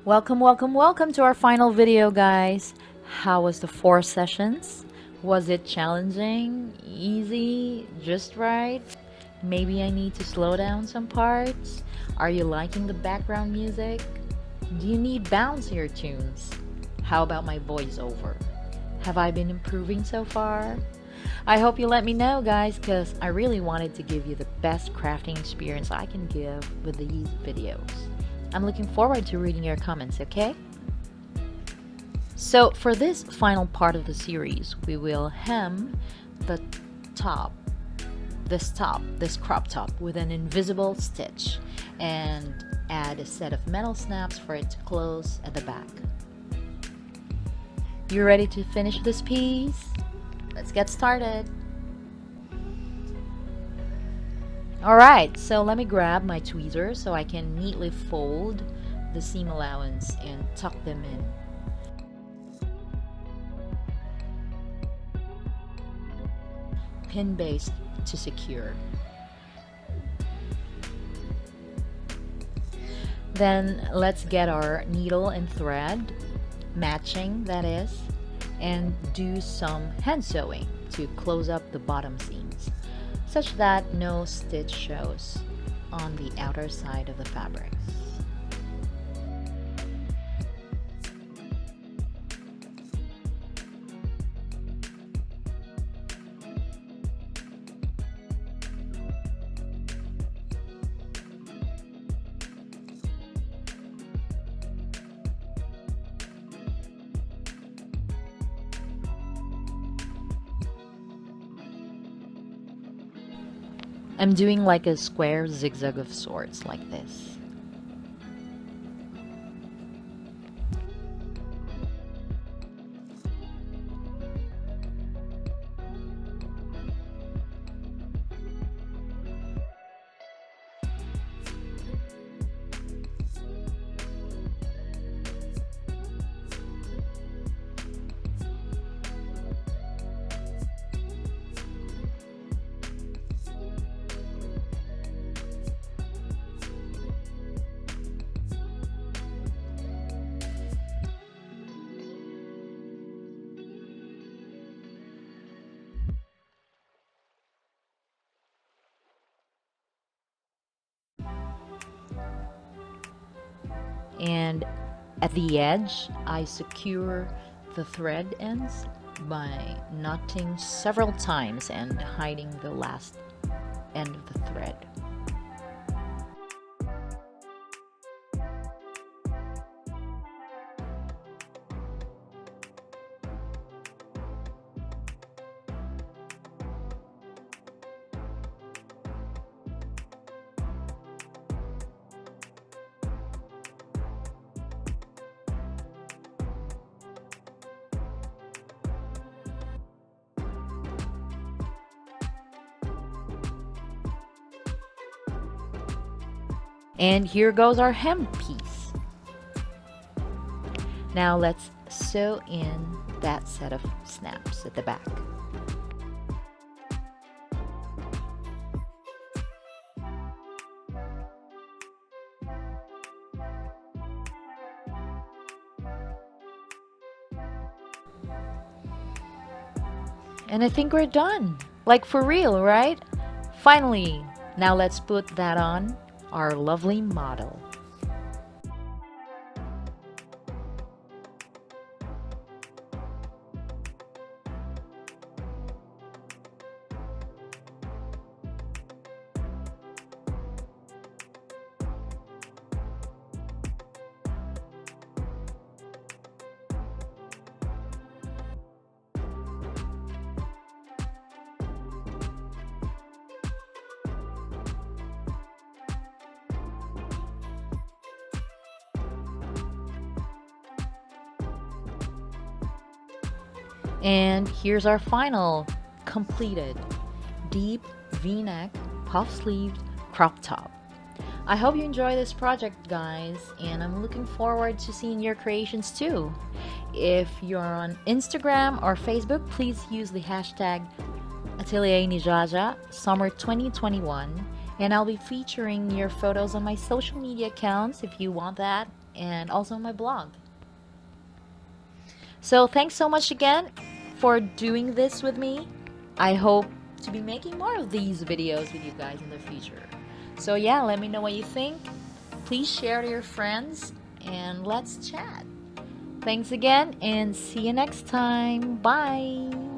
Welcome, welcome, welcome to our final video, guys. How was the 4 sessions? Was it challenging, easy, just right? Maybe I need to slow down some parts? Are you liking the background music? Do you need bouncier tunes? How about my voiceover? Have I been improving so far? I hope you let me know, guys, because I really wanted to give you the best crafting experience I can give with these videos. I'm looking forward to reading your comments, okay? So for this final part of the series, we will hem the top, this crop top with an invisible stitch and add a set of metal snaps for it to close at the back. You ready to finish this piece? Let's get started. Alright, so let me grab my tweezers so I can neatly fold the seam allowance and tuck them in. Pin base to secure. Then let's get our needle and thread, matching that is, and do some hand sewing to close up the bottom seams, such that no stitch shows on the outer side of the fabrics. I'm doing like a square zigzag of sorts like this. And at the edge, I secure the thread ends by knotting several times and hiding the last end of the thread. And here goes our hem piece. Now let's sew in that set of snaps at the back. And I think we're done. Like for real, right? Finally, now let's put that on our lovely model. And here's our final completed deep v-neck puff sleeved crop top. I hope you enjoy this project, guys, and I'm looking forward to seeing your creations too. If you're on Instagram or Facebook, please use the hashtag atelierniSHASHA summer 2021, and I'll be featuring your photos on my social media accounts if you want that. and also my blog. So thanks so much again for doing this with me. I hope to be making more of these videos with you guys in the future. So yeah, let me know what you think. Please share to your friends and let's chat. Thanks again and see you next time. Bye.